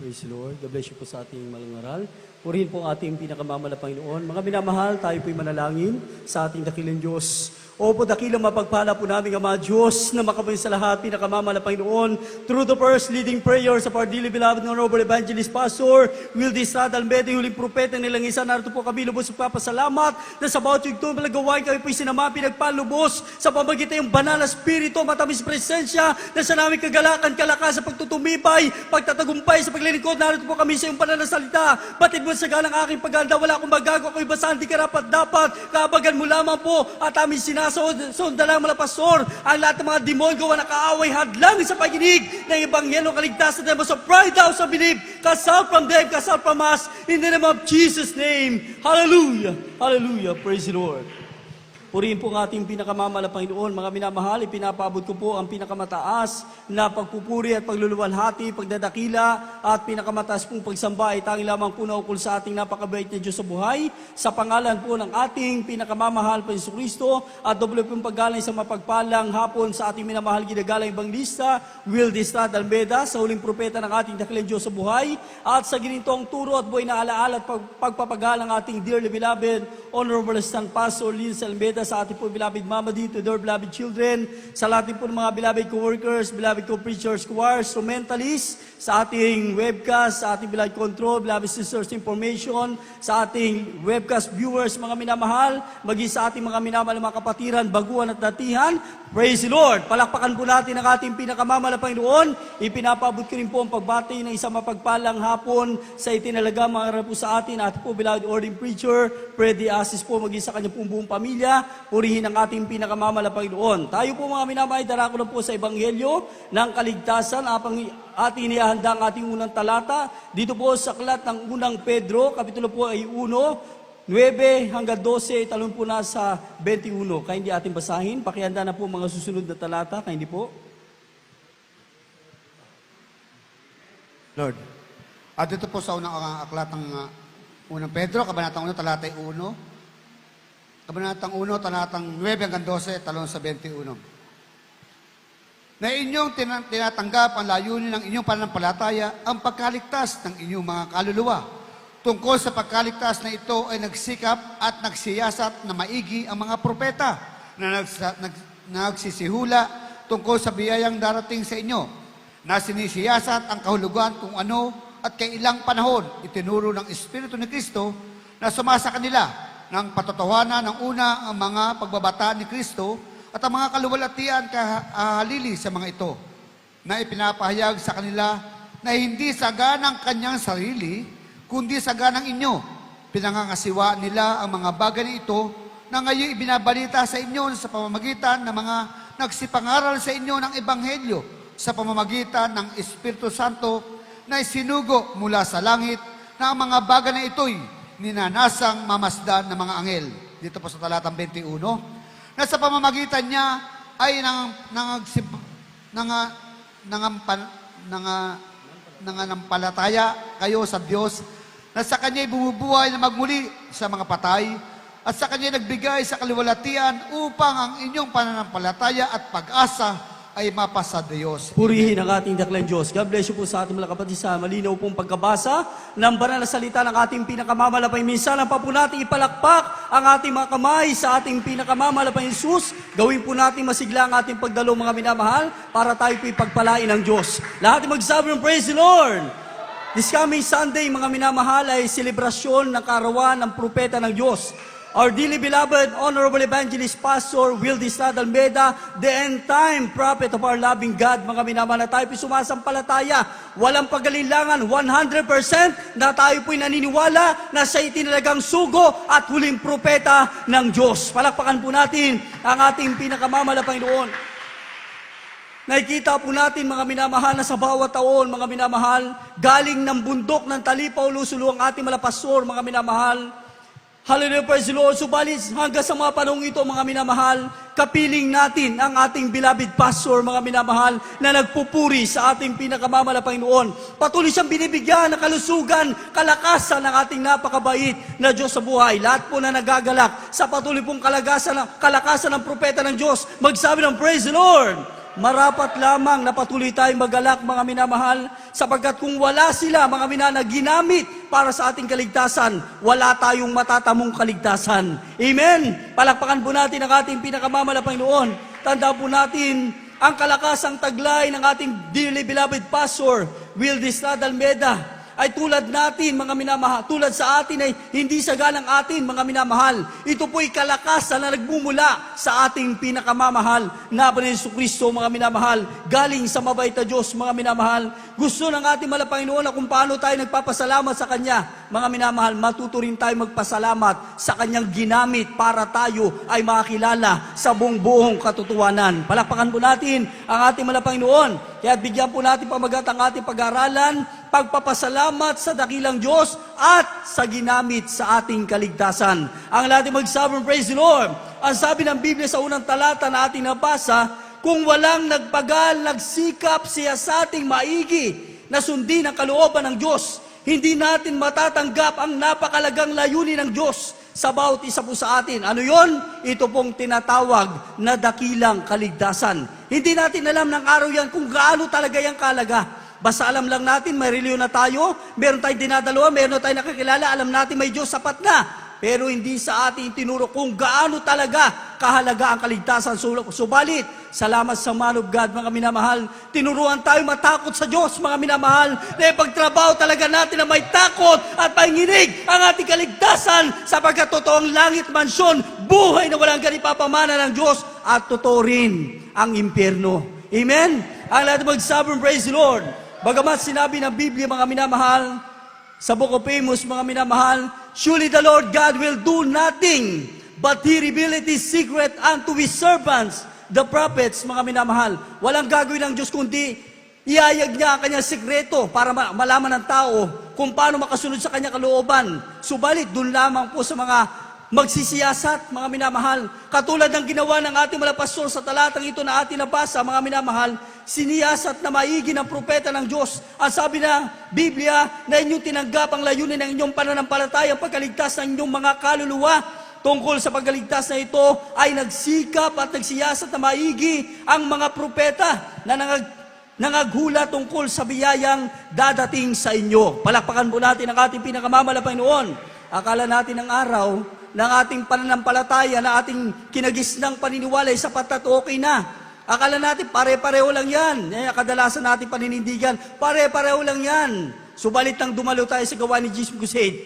Praise the Lord. God bless you po sa ating malangaral. Purihin po ang ating pinakamamahal na Panginoon. Mga minamahal, tayo po'y manalangin sa ating dakilang Diyos. Opo, dakilang mapagpala po namin, Ama Diyos, na makabayin sa lahat, pinakamamahal na Panginoon. Through the first leading prayers of our dearly beloved Honorable Evangelist Pastor Wildy Estrada Almeida, huling propeta nilang isa, narito po kami lubos magpapasalamat na sa bawat yugtong malagawain kami po'y sinama, pinagpalubos sa pamagitan yung banal na spirito, matamis presensya, na sa namin kagalakan, kalakas sa pagtutumibay, pagtatagumpay sa paglilingkod, narito po kami sa iyong banal na salita. Batid mo sa ganang aking paghanda, wala akong magagawa, ako'y basahan, di karapat dapat, kaabagan mo lamang po at aming sinasondalang mga pastor, ang lahat ng mga demonyo na kaaway hadlang sa paginig ng Ebanghelyo kaligtasan naman sa pride out sa believe, cast out from them, cast out from us, in the name of Jesus' name. Hallelujah! Hallelujah! Praise the Lord! Purihin po ang ating pinakamamahal na Panginoon. Mga minamahal, ipinapaabot ko po ang pinakamataas na pagpupuri at pagluluwalhati, pagdadakila at pinakamataas pong pagsamba ay tanging lamang po na ukol sa ating napakabait na Diyos sa buhay. Sa pangalan po ng ating pinakamamahal pa Hesus Kristo at doble pong paggalang sa mapagpalang hapon sa ating minamahal ginagalang Evangelista Wildy Estrada Almeida, sa huling propeta ng ating dakilang Diyos sa buhay, at sa ginitong turo at buhay na alaala at pagpapagalang ating dearly beloved Honorable Assistant Pastor Lynn Almeida, sa ating po beloved mama dito, their beloved children, sa lahat po ng mga beloved co-workers, beloved co-preachers, choirs, instrumentalists, sa ating webcast, sa ating beloved control, beloved sisters information, sa ating webcast viewers, mga minamahal, maging sa ating mga minamahal mga kapatiran, baguhan at datihan. Praise the Lord! Palakpakan po natin ang ating pinakamamahal na Panginoon. Ipinapabot ko rin po ang pagbati ng isang mapagpalang hapon sa itinalaga mga po sa atin at po beloved ordering preacher, Freddy Asis po, maging sa kanyang pong buong pamilya. Purihin ang ating pinakamamahal na Panginoon. Tayo po mga minamahal, darako na po sa Ebanghelyo ng Kaligtasan. Ating inihahanda ang ating unang talata. Dito po sa aklat ng unang Pedro, kapitulo po ay 1, 9 hanggang 12, talon po na sa 21. Kaya hindi ating basahin. Pakihanda na po mga susunod na talata. Kaya hindi po. Lord, at dito po sa unang aklat ng unang Pedro, kabanatang 1, talatay 1. Kabanatang 1, talatang 9 hanggang 12, talon sa 21. Na inyong tinatanggap ang layunin ng inyong pananampalataya, ang pagkaligtas ng inyong mga kaluluwa. Tungkol sa pagkaligtas na ito ay nagsikap at nagsiyasat na maigi ang mga propeta na nagsisihula tungkol sa biyayang darating sa inyo, na sinisiyasat ang kahulugan kung ano at kay ilang panahon itinuro ng Espiritu ni Kristo na sumasa kanila ng patotohanan ng una ang mga pagbabata ni Kristo at ang mga kaluwalhatian kahalili sa mga ito, na ipinapahayag sa kanila na hindi saganang kanyang sarili, kundi saganang inyo. Pinangangasiwa nila ang mga bagay na ito na ngayon ibinabalita sa inyo sa pamamagitan ng mga nagsipangaral sa inyo ng Ebanghelyo, sa pamamagitan ng Espiritu Santo na isinugo mula sa langit, na ang mga bagay na ito'y ninanasang mamasdan ng mga anghel. Dito po sa talatang 21, na sa pamamagitan niya ay nananampalataya kayo sa Diyos, na sa Kanya'y bumubuhay na magmuli sa mga patay, at sa Kanya'y nagbigay sa kaluwalhatian upang ang inyong pananampalataya at pag-asa ay mapasa Diyos. Purihin ang ating dakilang Diyos. God bless you po sa ating mga kapatid sa malinaw pong pagkabasa ng banal na salita ng ating pinakamamahal na minsanan pa po natin ipalakpak ang ating mga kamay sa ating pinakamamahal na Hesus. Gawin po natin masigla ang ating pagdalo mga minamahal para tayo po ipagpalain ng Diyos. Lahat ay magsabi ng praise the Lord! This coming Sunday, mga minamahal, ay selebrasyon ng karawan ng propeta ng Diyos. Our dearly beloved Honorable Evangelist Pastor Wildy Estrada Almeida, the end-time prophet of our loving God, mga minamahal, na tayo po'y sumasampalataya, walang pagalilangan, 100% na tayo po'y naniniwala na siya itinalagang sugo at huling propeta ng Diyos. Palakpakan po natin ang ating pinakamamahal na Panginoon. Nakikita po natin mga minamahal na sa bawat taon, mga minamahal, galing ng bundok ng Talipaw, Lusulo ang ating mga pastor, mga minamahal. Hallelujah, praise the Lord. Subalit hanggang sa mga panahong ito, mga minamahal, kapiling natin ang ating beloved pastor, mga minamahal, na nagpupuri sa ating pinakamamahal na Panginoon. Patuloy siyang binibigyan ng kalusugan, kalakasan ng ating napakabait na Diyos sa buhay. Lahat po na nagagalak sa patuloy pong kalakasan ng propeta ng Diyos, magsabi ng praise the Lord. Marapat lamang na patuloy tayong magalak, mga minamahal, sapagkat kung wala sila, mga minana, ginamit para sa ating kaligtasan, wala tayong matatamong kaligtasan. Amen? Palakpakan po natin ang ating pinakamamalapang Panginoon. Tandaan po natin ang kalakasang taglay ng ating dearly beloved Pastor, Wildis Almeida, ay tulad natin, mga minamahal, tulad sa atin ay hindi sagalang atin, mga minamahal. Ito po'y kalakasan na nagmumula sa ating pinakamamahal na Jesucristo, mga minamahal, galing sa mabait na Diyos, mga minamahal. Gusto ng ating Panginoon na kung paano tayo nagpapasalamat sa Kanya, mga minamahal, matuto rin tayo magpasalamat sa Kanyang ginamit para tayo ay makakilala sa buong katotohanan. Palakpakan po natin ang ating Panginoon. Kaya bigyan po natin pamagat ang ating pag-aralan, pagpapasalamat sa dakilang Diyos at sa ginamit sa ating kaligtasan. Ang natin magsabing praise the Lord. Ang sabi ng Biblia sa unang talata na ating nabasa, kung walang nagpagal, nagsikap siya sa ating maigi na sundin ang kalooban ng Diyos, hindi natin matatanggap ang napakalagang layunin ng Diyos sa bawat isa po sa atin. Ano yon? Ito pong tinatawag na dakilang kaligtasan. Hindi natin alam ng araw yan kung gaano talaga yung kalaga. Basta alam lang natin, may reliyon na tayo, meron tayong dinadalawa, meron tayong nakakilala, alam natin may Diyos, sapat na. Pero hindi sa atin tinuro kung gaano talaga kahalaga ang kaligtasan. Subalit, salamat sa man of God, mga minamahal, tinuruan tayo matakot sa Diyos, mga minamahal, na ipagtrabaho talaga natin na may takot at panginig ang ating kaligtasan, sapagkat totoong langit, mansyon, buhay na walang ganipapamana ng Diyos, at totoo rin ang impyerno. Amen? Ang lahat magsabing praise the Lord. Bagamat sinabi ng Biblia, mga minamahal, sa Book of Amos, mga minamahal, surely the Lord God will do nothing, but He revealeth His secret unto His servants, the prophets, mga minamahal. Walang gagawin ng Diyos kundi iayag niya ang kanyang sikreto para malaman ng tao kung paano makasunod sa kanyang kalooban. Subalit, dun lamang po sa mga magsisiyasat, mga minamahal. Katulad ng ginawa ng ating mga pastor sa talatang ito na ating nabasa, mga minamahal, siniyasat na maigi ng propeta ng Diyos. Ang sabi ng Biblia na inyong tinanggap ang layunin ng inyong pananampalataya, ang pagkaligtas ng inyong mga kaluluwa. Tungkol sa pagkaligtas na ito ay nagsikap at nagsiyasat na maigi ang mga propeta na nangaghula tungkol sa biyayang dadating sa inyo. Palakpakan po natin ang ating pinakamamalapang Panginoon. Akala natin ang araw ng ating pananampalataya na ating kinagisnang paniniwala ay sapat at okay na. Akala natin pare-pareho lang yan. Kadalasan natin paninindigan, pare-pareho lang yan. Subalit nang dumalo tayo sa gawa ni Jesus Crusade,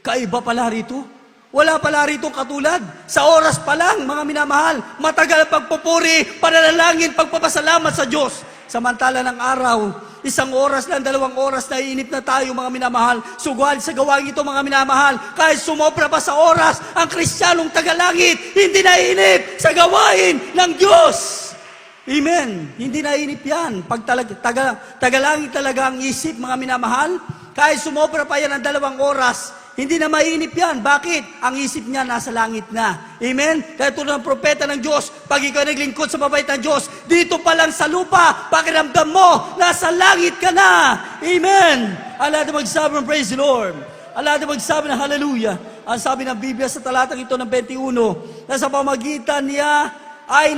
kaiba pala rito. Wala pala rito katulad. Sa oras pa lang, mga minamahal, matagal pagpupuri, pananalangin, pagpapasalamat sa Diyos. Samantala ng araw, 1 oras lang, 2 oras na iinip na tayo, mga minamahal. Sugal sa gawain ito, mga minamahal. Kahit sumobra pa sa oras, ang Kristiyanong tagalangit, hindi naiinip sa gawain ng Diyos. Amen. Hindi naiinip yan. Pag tagalangit talaga ang isip, mga minamahal, kahit sumobra pa yan ng 2 oras, hindi na mainip yan. Bakit? Ang isip niya nasa langit na. Amen? Kaya tulad ng propeta ng Diyos, pag ikaw naglingkod sa mabait ng Diyos, dito pa lang sa lupa, pakiramdam mo, nasa langit ka na. Amen? Ala na magsabi ng praise the Lord. Ala na magsabi ng hallelujah. Ang sabi ng Biblia sa talatang ito ng 21, na sa pamagitan niya ay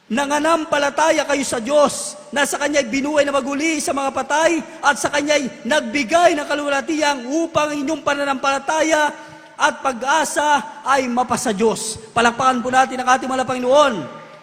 nananampalataya kayo sa Diyos, na sa Kanya'y binuhay na maguli sa mga patay, at sa Kanya'y nagbigay ng kaluwalhatian upang inyong pananampalataya at pag-asa ay mapasa Diyos. Palakpakan po natin ang ating mga Panginoon.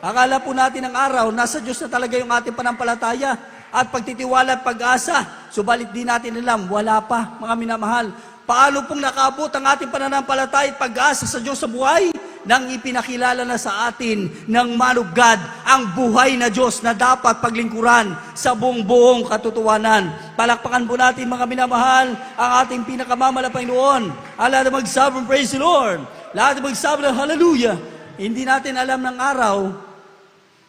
Akala po natin ang araw, nasa Diyos na talaga yung ating pananampalataya at pagtitiwala at pag-asa. Subalit di natin alam, wala pa, mga minamahal. Paano pong nakaabot ang ating pananampalataya at pag-asa sa Diyos sa buhay? Nang ipinakilala na sa atin ng man of God ang buhay na Diyos na dapat paglingkuran sa buong katotohanan. Palakpakan po natin, mga minamahal, ang ating pinakamamalapang Panginoon. Lahat na magsabi, praise the Lord. Lahat na magsabi ng hallelujah. Hindi natin alam ng araw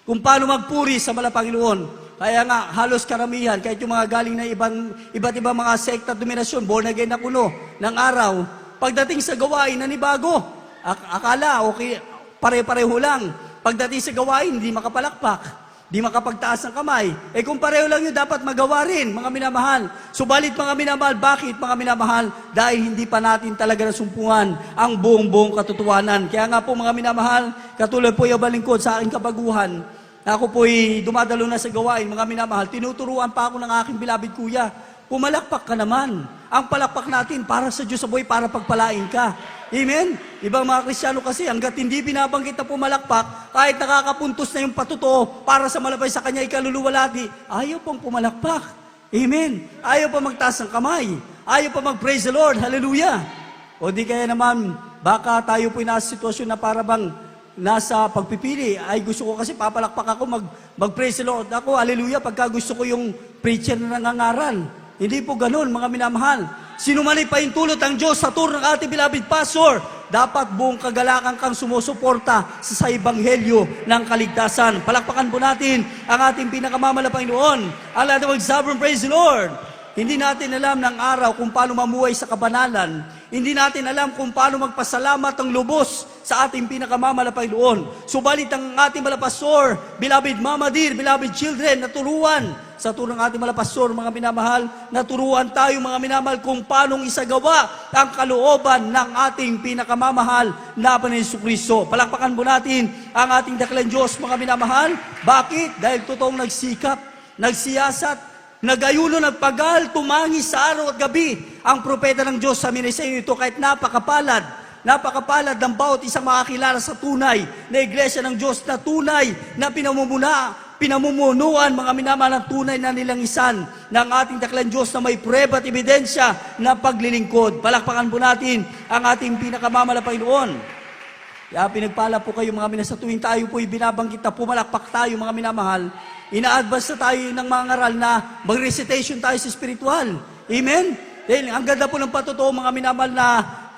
kung paano magpuri sa Panginoon. Kaya nga, halos karamihan, kahit yung mga galing na iba't ibang mga sekta at dominasyon, born again na kuno ng araw, pagdating sa gawain, nanibago. Akala, okay, pare-pareho lang. Pagdating sa gawain, hindi makapalakpak, hindi makapagtaas ng kamay. Kung pareho lang yun, dapat magawa rin, mga minamahal. Subalit, mga minamahal, bakit, mga minamahal? Dahil hindi pa natin talaga nasumpungan ang buong katotohanan. Kaya nga po, mga minamahal, katulad po yung balingkod sa aking kabaguhan, Ako po'y dumadalo na sa gawain, mga minamahal, tinuturuan pa ako ng aking bilabid kuya. Pumalakpak ka naman. Ang palakpak natin para sa Diyos sa buhay, para pagpalain ka. Amen? Ibang mga Kristiyano kasi, hanggat hindi binabanggit na pumalakpak, kahit nakakapuntos na yung patuto para sa malabay sa kanya ikaluluwalhati, ayaw pang pumalakpak. Amen? Ayaw pa magtaas ng kamay. Ayaw pa mag-praise the Lord. Hallelujah! O di kaya naman, baka tayo po'y nasa sitwasyon na para bang nasa pagpipili. Ay gusto ko kasi papalakpak ako, mag-praise the Lord. Ako, hallelujah, pagka gusto ko yung preacher na nangangaral. Hindi po ganun, mga minamahal. Sino man ay paintulot ang Diyos sa tour ng ating beloved pastor, dapat buong kagalakan kang sumusuporta sa ebanghelyo ng kaligtasan. Palakpakan po natin ang ating pinakamamalapang noon. Allah the sovereign, praise the Lord. Hindi natin alam ng araw kung paano mamuhay sa kabanalan. Hindi natin alam kung paano magpasalamat ang lubos sa ating pinakamamalapay doon. Subalit ang ating malapastor, beloved mama dear, beloved children, naturuan sa turang ating malapastor, mga minamahal, naturuan tayo mga minamahal kung paano isagawa ang kalooban ng ating pinakamamahal na Panginoon Kristo. Palakpakan po natin ang ating dakilang Diyos, mga minamahal. Bakit? Dahil totoong nagsikap, nagsiyasat, nagayuno, nagpagal, tumangis sa araw at gabi ang propeta ng Diyos sa ministeryo ito kahit napakapalad ng bawat isang makakilala sa tunay na iglesia ng Diyos na tunay na pinamumunuan mga minamahal ng tunay na nilangisan ng ating dakilang Diyos na may prueba at ebidensya na paglilingkod. Palakpakan po natin ang ating pinakamamalapay noon. Kaya pinagpala po kayo mga minamahal, sa tuwing tayo po'y binabanggit na pumalakpak tayo mga minamahal, ina-advance na tayo ng mga ngaral na mag-recitation tayo sa spiritual. Amen? Dahil ang ganda po ng patotoo mga minamahal na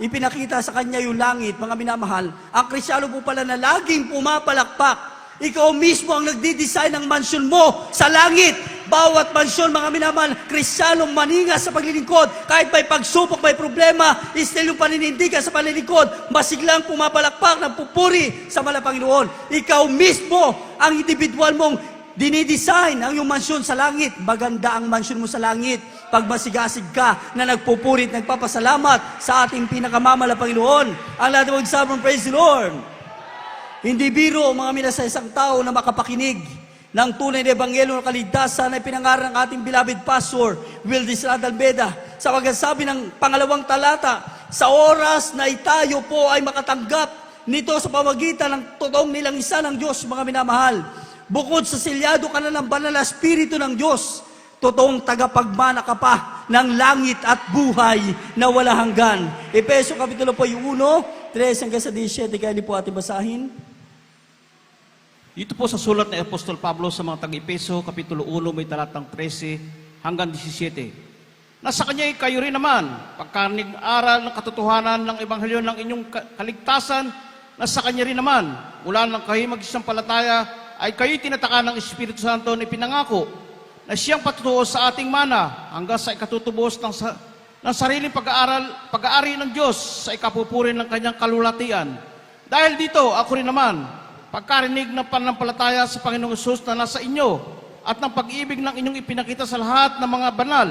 ipinakita sa kanya yung langit, mga minamahal. Ang Kristiyano po pala na laging pumapalakpak. Ikaw mismo ang nagdi-design ng mansyon mo sa langit. Bawat mansyon, mga minamahal, Kristiyanong maningas sa paglilingkod. Kahit may pagsupok, may problema, still yung paninindigan sa paglilingkod, masiglang pumapalakpak ng pupuri sa Malapanginoon. Ikaw mismo ang individual mong dinidesign ang iyong mansyon sa langit. Maganda ang mansyon mo sa langit pag masigasig ka na nagpupurit, nagpapasalamat sa ating pinakamamalaPanginoon. Ang lahat ng magsabang praise the Lord. Hindi biro mga minasa isang tao na makapakinig ng tunay na ebanghelyo ng kaligtasan na pinangaral ng ating beloved pastor, Wildis Radalbeda, sa pagsasabi ng pangalawang talata, sa oras na tayo po ay makatanggap nito sa pamagitan ng totoong nilangisan ng Diyos, mga minamahal. Bukod sa silyado ka na ng banal na Espiritu ng Diyos, totoong tagapagmana ka pa ng langit at buhay na wala hanggan. Efeso Kapitulo po yung 1, 3 hanggang sa 17, kaya di po ating basahin. Ito po sa sulat ni Apostol Pablo sa mga taga-Efeso, Kapitulo 1, may talatang 13 hanggang 17. Nasa kanya'y kayo rin naman, pagkarinig aral ng katotohanan ng Ebanghelyo ng inyong kaligtasan, nasa kanya rin naman, mula nang kayo mag-isampalataya, ay kayo'y tinataka ng Espiritu Santo na ipinangako na siyang patutuo sa ating mana hanggang sa ikatutubos ng sariling pag-aari ng Diyos sa ikapupuri ng kanyang kalulatian. Dahil dito, ako rin naman, pagkarinig ng pananampalataya sa Panginoong Hesus na nasa inyo at ng pag-ibig ng inyong ipinakita sa lahat ng mga banal,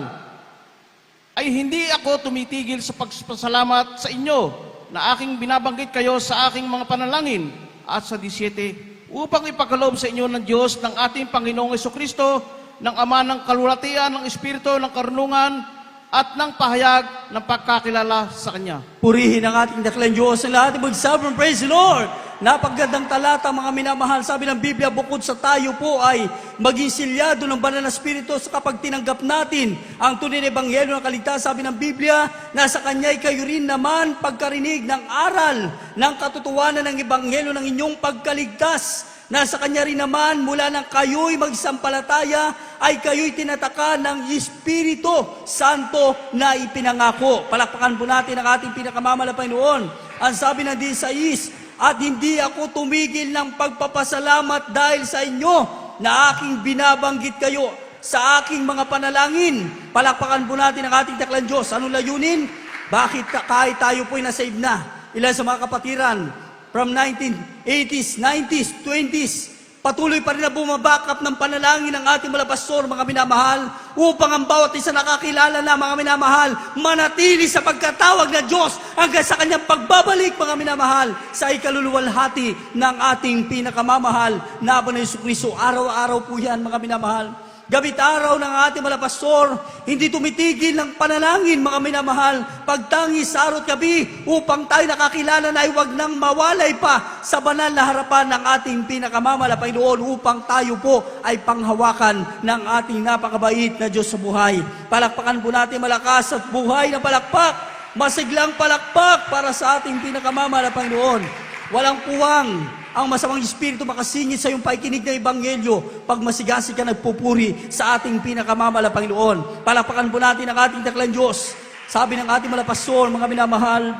ay hindi ako tumitigil sa pagpasalamat sa inyo na aking binabanggit kayo sa aking mga panalangin. At sa 17, upang ipagkaloob sa inyo ng Diyos ng ating Panginoong Hesukristo, ng Ama ng kalulatian, ng Espiritu ng karunungan, at ng pahayag ng pagkakilala sa Kanya. Purihin ang ating dakilang Diyos ng lahat. Magsabang praise the Lord. Napagandang talata mga minamahal. Sabi ng Biblia, bukod sa tayo po ay maging silyado ng banal na Espiritu sa kapag tinanggap natin ang tunay na ebanghelyo ng kaligtasan. Sabi ng Biblia, nasa kanya'y kayo rin naman pagkarinig ng aral ng katotohanan ng ebanghelyo ng inyong pagkaligtas. Nasa kanya rin naman, mula nang kayo'y magsampalataya, ay kayo'y tinataka ng Espiritu Santo na ipinangako. Palakpakan po natin ang ating pinakamamalapay noon. Ang sabi ng 16, at hindi ako tumigil ng pagpapasalamat dahil sa inyo na aking binabanggit kayo sa aking mga panalangin. Palakpakan po natin ang ating dakilang Diyos. Anong layunin? Bakit kahit tayo po'y nasave na? Ilan sa mga kapatiran, from 1980s, 90s, 20s, patuloy pa rin na bumabakap ng panalangin ng ating mga pastor, mga minamahal, upang ang bawat isa nakakilala na, mga minamahal, manatili sa pagkatawag na Diyos hanggang sa kanyang pagbabalik, mga minamahal, sa ikaluluwalhati ng ating pinakamamahal na Apo na Jesucristo. Araw-araw po yan, mga minamahal. Gabit araw ng ating mga pastor, hindi tumitigil ng panalangin, mga minamahal, pagtangis sa araw at gabi upang tayo nakakilala na ay huwag nang mawalay pa sa banal na harapan ng ating pinakamamahal, Panginoon, upang tayo po ay panghawakan ng ating napakabait na Diyos sa buhay. Palakpakan po natin malakas at buhay na palakpak, masiglang palakpak para sa ating pinakamamahal, Panginoon. Walang puwang ang masamang espiritu makasingit sa iyong paikinig ng Ebanghelyo pag masigasi ka nagpupuri sa ating pinakamamahal, Panginoon. Palakpakan po natin ang ating daklang Diyos. Sabi ng ating mga pastor, mga minamahal,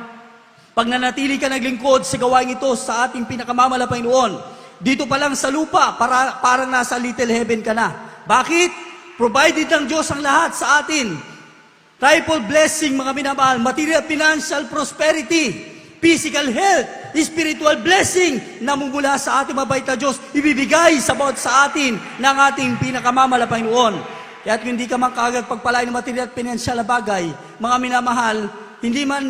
pag nanatili ka naglingkod sa gawain ito sa ating pinakamamahal, Panginoon, dito pa lang sa lupa, parang nasa little heaven ka na. Bakit? Provided ng Diyos ang lahat sa atin. Triple blessing, mga minamahal, material, financial prosperity, physical health, spiritual blessing na mumula sa ating mabait na Diyos, ibibigay sa bawat sa atin ng ating pinakamamahal, Panginoon. Kaya kung hindi ka man kaagad pagpalain ng material at pinansyal na bagay, mga minamahal, hindi man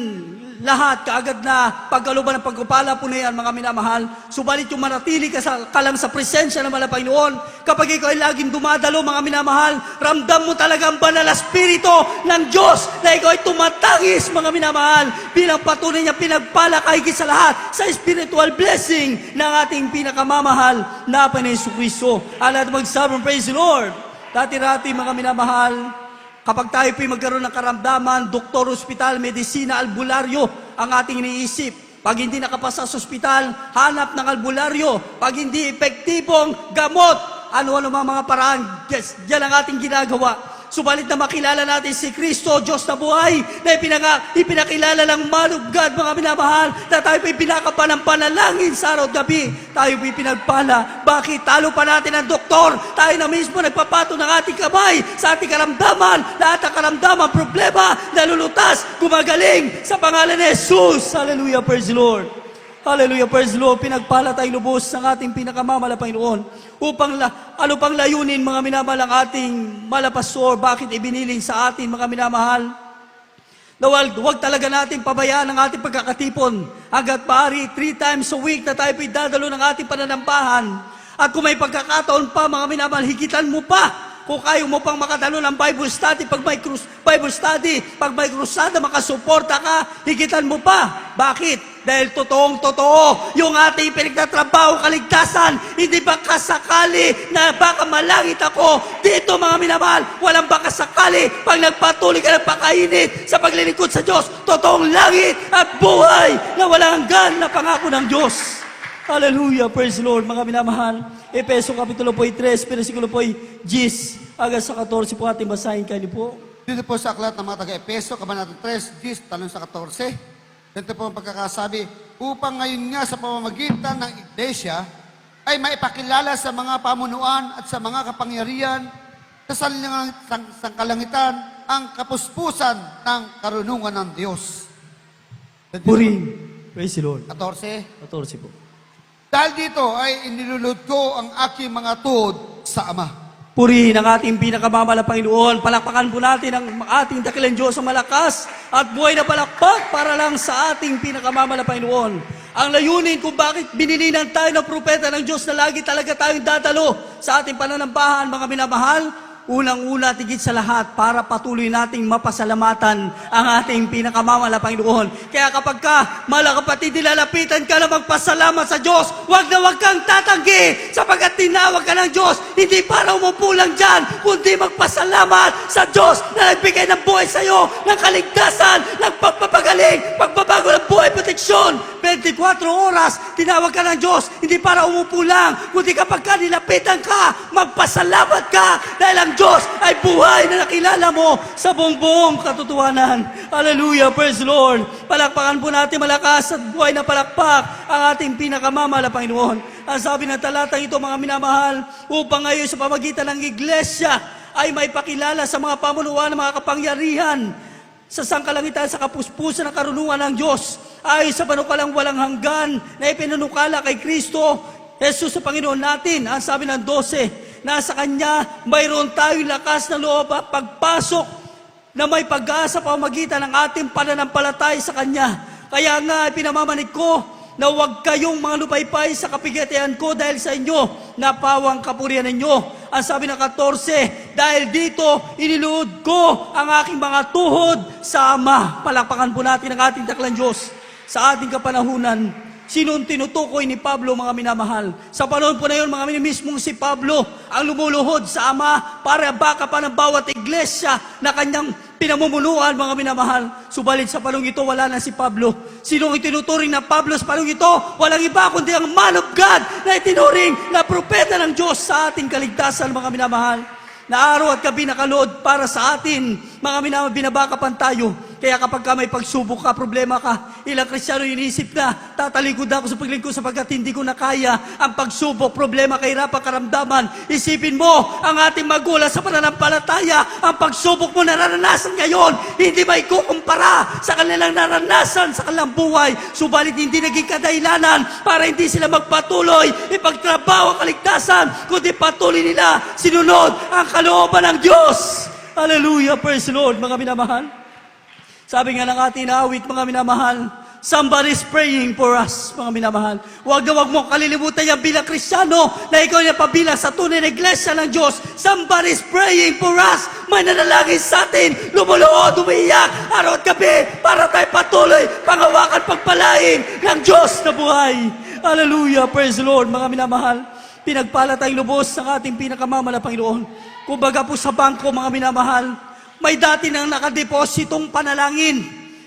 lahat kaagad na pagkaluban ng pagkupala po na yan, mga minamahal, subalit yung manatili ka lang sa presensya ng mga Panginoon, kapag ikaw ay laging dumadalo, mga minamahal, ramdam mo talaga ang banal na spirito ng Diyos na ikaw ay tumatangis, mga minamahal, bilang patunay niya pinagpala kahigit sa lahat sa spiritual blessing ng ating pinakamamahal na Panginoon Jesucristo. Alat magsabong, praise the Lord. Dati-rati, mga minamahal, kapag tayo po'y magkaroon ng karamdaman, doktor, ospital, medisina, albularyo ang ating iniisip. Pag hindi nakapasa sa ospital, hanap ng albularyo. Pag hindi epektibong gamot, ano-ano mga paraan, yes, yan ang ating ginagawa. Subalit na makilala natin si Kristo, Diyos na buhay, na ipinakilala ng man of God, mga minamahal, na tayo po'y pinakapa ng panalangin sa araw at gabi. Tayo po'y pinagpala. Bakit? Talo pa natin ang doktor. Tayo na mismo nagpapato ng ating kamay sa ating karamdaman. Lahat ng karamdaman, problema, nalulutas, gumagaling sa pangalan ni Jesus. Hallelujah, praise the Lord. Hallelujah, praise the Lord. Pinagpala tayo lubos ng ating pinakamamahal, Panginoon. Upang ano pang layunin, mga minamahal, ang ating malapastor, bakit ibiniling sa atin, mga minamahal? Na huwag talaga natin pabayaan ang ating pagkakatipon. Hanggat maaari, 3 times a week na tayo po'y dadalo ng ating pananampahan. At kung may pagkakataon pa, mga minamahal, higitan mo pa. Kung kayo mo pang makadalo ng Bible study, pag may krusada, makasuporta ka, higitan mo pa. Bakit? Dahil totoong-totoo, yung ating pinagtatrabaho, kaligtasan, hindi ba kasakali na baka malangit ako? Dito, mga minamahal, walang baka sakali pag nagpatuloy ka ng pakainit sa paglilingkod sa Diyos. Totoong langit at buhay na walang hanggan na pangako ng Diyos. Hallelujah, praise the Lord, mga minamahal. Efeso Kapitulo po 3, versikulo po 10, hanggang sa 14 po ating basahin kayo po. Dito po sa aklat ng mga taga-Epeso, Kabanata 3, 10, talon sa 14. Ito po ang pagkakasabi, upang ngayon nga sa pamamagitan ng Iglesia ay maipakilala sa mga pamunuan at sa mga kapangyarihan sa sangkalangitan ang kapuspusan ng karunungan ng Diyos. Puri, praise the Lord. 14. 14 po. Dahil dito ay inilulod ko ang aking mga tuhod sa Ama. Purihin ang ating pinakamamahal na Panginoon. Palakpakan po natin ang ating dakilang Diyos ang malakas at buhay na palakpak para lang sa ating pinakamamahal na Panginoon. Ang layunin kung bakit binilinan tayo ng propeta ng Diyos na lagi talaga tayong dadalo sa ating pananampahan, mga minamahal, unang-una, tigit sa lahat, para patuloy nating mapasalamatan ang ating pinakamamahal na Panginoon. Kaya kapag ka, mga kapatid, nilalapitan ka na magpasalamat sa Diyos, wag kang tatanggi, sapagkat tinawag ka ng Diyos, hindi para umupo lang dyan, kundi magpasalamat sa Diyos na nagbigay ng buhay sa iyo, ng kaligtasan, ng pagpapagaling, pagbabago ng buhay, proteksyon. 24 oras, tinawag ka ng Diyos, hindi para umupo lang, kundi kapag ka nilapitan ka, magpasalamat ka, dahil ang Diyos ay buhay na nakilala mo sa buong katotohanan. Hallelujah, praise the Lord. Palakpakan po natin malakas at buhay na palakpak ang ating pinakamamahal na Panginoon. Ang sabi ng talatang ito, mga minamahal, upang ngayon sa pamagitan ng Iglesia ay may pakilala sa mga pamunuan ng mga kapangyarihan sa sangkalangitan, sa kapuspusan ng karunungan ng Diyos, ay sa panukalang walang hanggan na ipinanukala kay Kristo Jesus sa Panginoon natin. Ang sabi ng 12, nasa Kanya, mayroon tayong lakas na loob at pagpasok na may pag-asa pamagitan ng ating pananampalataya sa Kanya. Kaya nga, pinamamanig ko na huwag kayong mga lupaypay sa kapigatian ko dahil sa inyo, napawang kapurihan ninyo. Ang sabi ng 14, dahil dito iniluod ko ang aking mga tuhod sa Ama. Palakpakan po natin ang ating daklang Diyos sa ating kapanahunan. Sinong tinutukoy ni Pablo, mga minamahal? Sa panahon po na yun, mga mismong si Pablo ang lumuluhod sa Ama para baka pa ng bawat iglesia na kanyang pinamumunuan, mga minamahal. Subalit sa panahon ito, wala na si Pablo. Sinong itinuturing na Pablo sa panahon ito? Walang iba kundi ang man of God na itinuring na propeta ng Diyos sa ating kaligtasan, mga minamahal. Na araw at gabi nakalood para sa atin, mga minamahal, binabakapan tayo. Kaya kapag ka may pagsubok ka, problema ka, ilang Kristiyano inisip na, tatalikod ako sa paglingkod sapagkat hindi ko na kaya ang pagsubok, problema, kahirapan, karamdaman. Isipin mo, ang ating magulang sa pananampalataya, ang pagsubok mo nararanasan ngayon, hindi may kukumpara sa kanilang naranasan sa kanilang buhay. Subalit hindi naging kadahilanan para hindi sila magpatuloy, ipagtrabaho ang kaligtasan, kundi patuloy nila sinunod ang kalooban ng Diyos. Hallelujah, praise the Lord, mga minamahal. Sabi nga ng ating awit, mga minamahal, somebody's praying for us, mga minamahal. Huwag mo kalilimutan yan bilang Kristiyano na ikaw ay napabilang sa tunay na iglesia ng Diyos. Somebody's praying for us. May nanalangin sa atin, lumuluhod, umiiyak, araw at gabi, para tayo patuloy, pangawakan, pagpalain ng Diyos na buhay. Hallelujah, praise the Lord, mga minamahal. Pinagpala tayong lubos ng ating pinakamamala, Panginoon. Kumbaga po sa bangko, mga minamahal, may dati nang nakadepositong panalangin.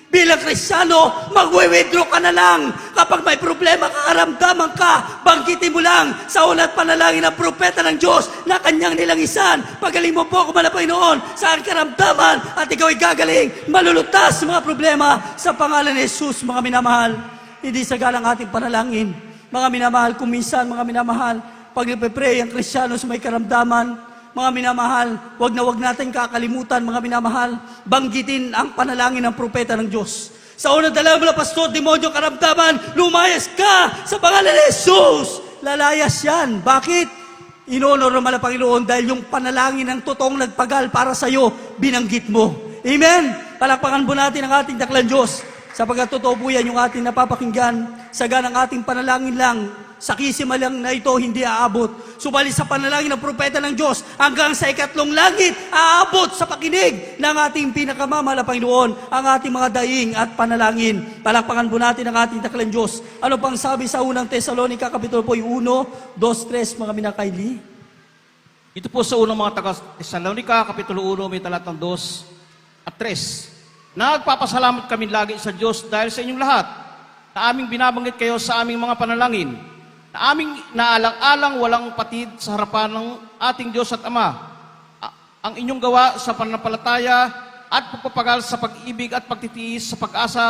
Bilang Kristiyano, magwe-withdraw ka na lang. Kapag may problema, kakaramdaman ka, bangkitin mo lang sa ulat panalangin ng propeta ng Diyos na kanyang nilangisan. Pagaling mo po, kumala Panginoon, sa aking karamdaman at ikaw ay gagaling, malulutas sa mga problema sa pangalan ni Jesus, mga minamahal. Hindi sagalang ating panalangin. Mga minamahal, kung minsan, mga minamahal, pag nagpe-pray ang Kristiyano sa may karamdaman, mga minamahal, wag natin kakalimutan, mga minamahal, banggitin ang panalangin ng propeta ng Diyos. Sa unang dalawa na pastor, demonyo, karamdaman, lumayas ka sa pangalan ni Jesus. Lalayas yan. Bakit? Inonor naman ang Panginoon dahil yung panalangin ng totoong nagpagal para sa iyo, binanggit mo. Amen? Palakpakan po natin ang ating daklang Diyos. Sapagkat totoo po yan yung ating napapakinggan. Saga ng ating panalangin lang, sa kisima lang na ito hindi aabot. Subalit sa panalangin ng propeta ng Diyos, hanggang sa ikatlong langit, aabot sa pakinig ng ating pinakamamahal na Panginoon, ang ating mga daing at panalangin. Palakpakan po natin ang ating daklang Diyos. Ano pang sabi sa unang Tesalonica, kapitulo po 1, 2, 3, mga minakaili? Ito po sa unang mga taga-Tesalonica, kapitulo 1, may talatang 2 at 3. Nagpapasalamat kami lagi sa Diyos dahil sa inyong lahat, na aming binabanggit kayo sa aming mga panalangin, na aming naalang-alang walang patid sa harapan ng ating Diyos at Ama. Ang inyong gawa sa pananampalataya at pagpapagal sa pag-ibig at pagtitiis sa pag-asa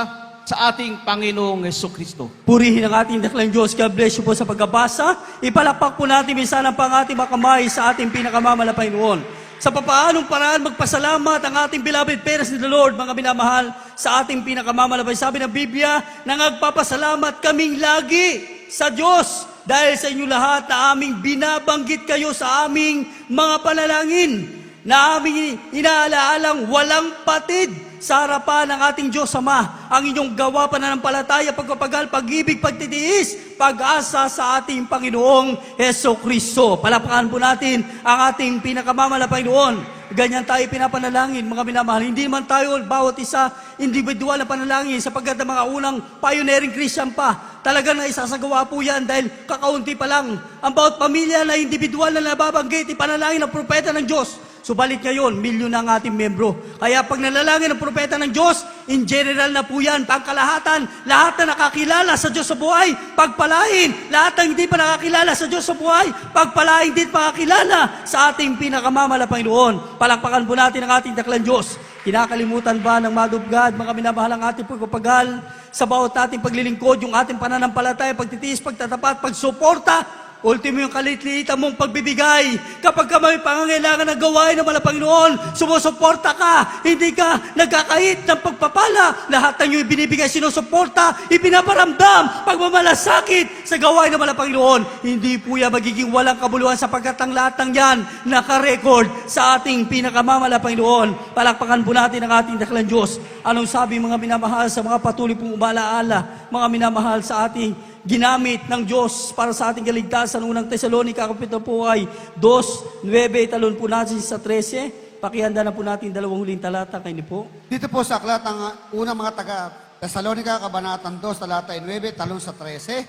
sa ating Panginoong Jesucristo. Purihin ang ating daklang Diyos. God bless you po sa pagkabasa. Ipalakpak po natin minsan ang ating mga kamay sa ating pinakamamahal na Panginoon. Sa papaanong paraan magpasalamat ang ating beloved parents ni the Lord, mga minamahal, sa ating pinakamamahal. Sabi ng Biblia, na nagpapasalamat kaming lagi sa Diyos dahil sa inyo lahat na aming binabanggit kayo sa aming mga panalangin, na aming inaalaalang walang patid sa harapan ng ating Diyos Ama, ang inyong gawa, pananampalataya, pagpapagal, pag-ibig, pagtitiis, pag-asa sa ating Panginoong Jesucristo. Palakpakan po natin ang ating pinakamamahal na Panginoon. Ganyan tayo pinapanalangin, mga minamahal. Hindi man tayo bawat isa individual na panalangin sapagkat ang mga unang pioneering Christian pa, talagang na isasagawa po yan dahil kakaunti pa lang. Ang bawat pamilya na individual na nababanggit, ipanalangin ng propeta ng Diyos. Subalit ngayon, milyon na ang ating membro. Kaya pag nalalangin ng propeta ng Diyos, in general na po yan, pangkalahatan, lahat na nakakilala sa Diyos sa buhay, pagpalain. Lahat na hindi pa nakakilala sa Diyos sa buhay, pagpalain din pakakilala sa ating pinakamamahal na Panginoon. Palakpakan po natin ang ating daklang Diyos. Kinakalimutan ba ng man of God, mga minamahal, ang ating pagpapagal sa bawat ating paglilingkod, yung ating pananampalataya, pagtitiis, pagtatapat, pagsuporta, Ultimo yung kalitliitan mong pagbibigay. Kapag ka may pangangailangan ng gawain ng mga Panginoon, sumusuporta ka. Hindi ka nagkakait ng pagpapala. Lahat ng iyong binibigay, sinusuporta, ipinaparamdam, pagmamalasakit sa gawain ng mga Panginoon. Hindi po yan magiging walang kabuluhan sapagkat ang lahat ng yan nakarecord sa ating pinakamamala Panginoon. Palakpakan po natin ang ating dakilang Diyos. Anong sabi mga minamahal sa mga patuloy pong umalaala, mga minamahal sa ating ginamit ng Diyos para sa ating kaligtasan. Unang Tesalonica, kapitulo po ay 2:9, talon po natin sa 13. Pakihanda na po natin dalawang huling talata, kayo po. Dito po sa aklat ng unang mga taga Thessalonica, kabanatang 2, talata 9, talon sa 13.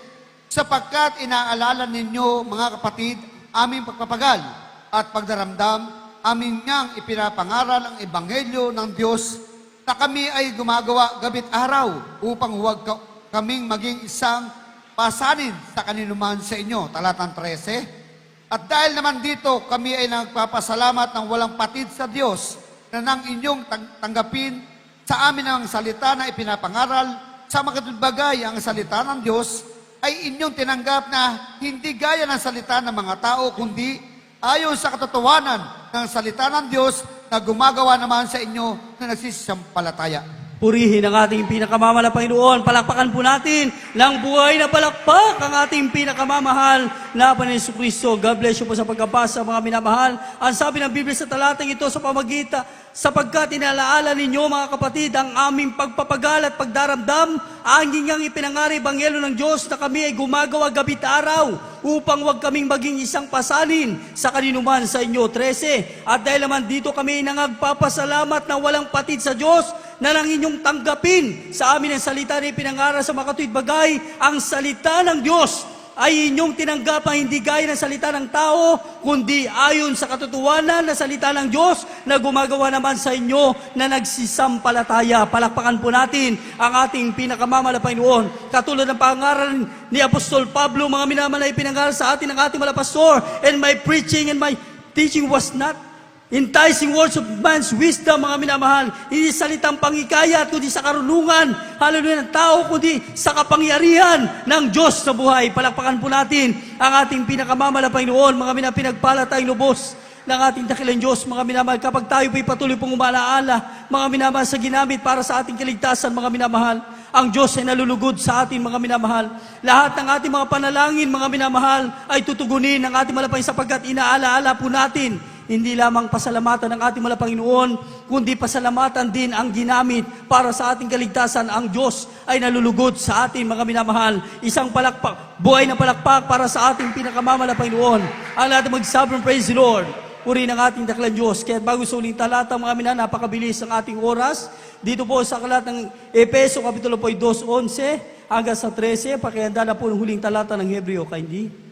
Sapagkat inaalala ninyo, mga kapatid, aming pagpapagal at pagdaramdam, amin niyang ipinapangaral ang ebanghelyo ng Diyos na kami ay gumagawa gabit araw upang huwag kaming maging isang pasanin sa kaninuman sa inyo. Talatang 13. At dahil naman dito, kami ay nagpapasalamat ng walang patid sa Diyos na nang inyong tanggapin sa amin ang salita na ipinapangaral sa makatubagay ang salita ng Diyos ay inyong tinanggap na hindi gaya ng salita ng mga tao, kundi ayon sa katotohanan ng salita ng Diyos na gumagawa naman sa inyo na nagsisisampalataya. Purihin ang ating pinakamamahal na Panginoon. Palakpakan po natin ng buhay na palakpak ang ating pinakamamahal na Panginoon Jesucristo. God bless you po sa pagkabasa, mga minamahal. Ang sabi ng Biblia sa talatang ito sa pamagitan, sapagkat inalaala ninyo, mga kapatid, ang aming pagpapagal at pagdaramdam, angin niyang ipinangari Ebanghelyo ng Diyos na kami ay gumagawa gabit araw upang wag kaming maging isang pasalin sa kaninuman sa inyo. 13. At dahil naman dito kami nagpapasalamat na walang patid sa Diyos na nang inyong tanggapin sa amin ang salita na ipinangaral sa makatuwid bagay, ang salita ng Diyos ay inyong tinanggap na hindi gaya ng salita ng tao, kundi ayon sa katotohanan na salita ng Diyos na gumagawa naman sa inyo na nagsisampalataya. Palakpakan po natin ang ating pinakamamahal na Panginoon. Katulad ng pangaral ni Apostol Pablo, mga minamahal na ipinangaral sa atin ng ating mga pastor, and my preaching and my teaching was not enticing words of man's wisdom, mga minamahal. Hindi salitang pangikayat, kundi sa karunungan, hallelujah, ng tao, kundi sa kapangyarihan ng Diyos sa buhay. Palakpakan po natin ang ating pinakamamahal na Panginoon, mga pinagpala tayong lubos ng ating dakilang Diyos, mga minamahal. Kapag tayo po'y patuloy pong umalaala, mga minamahal, sa ginamit para sa ating kaligtasan, mga minamahal, ang Diyos ay nalulugod sa atin, mga minamahal. Lahat ng ating mga panalangin, mga minamahal, ay tutugunin ng ating malapay sapagkat inaalaala po natin hindi lamang pasalamatan ng ating mahal Panginoon, kundi pasalamatan din ang ginamit para sa ating kaligtasan. Ang Diyos ay nalulugod sa ating mga minamahal. Isang palakpak, buhay na palakpak para sa ating pinakamamahal na Panginoon. Ang lahat mag-sovereign praise the Lord. Purihin ang ating dakilang Diyos. Kaya bago suling talata, mga minamahal, napakabilis ang ating oras. Dito po sa aklat ng Efeso, kapitulo po 2:11 hanggang sa 13. Pakihanda na po ng huling talata ng Hebreo, kindly.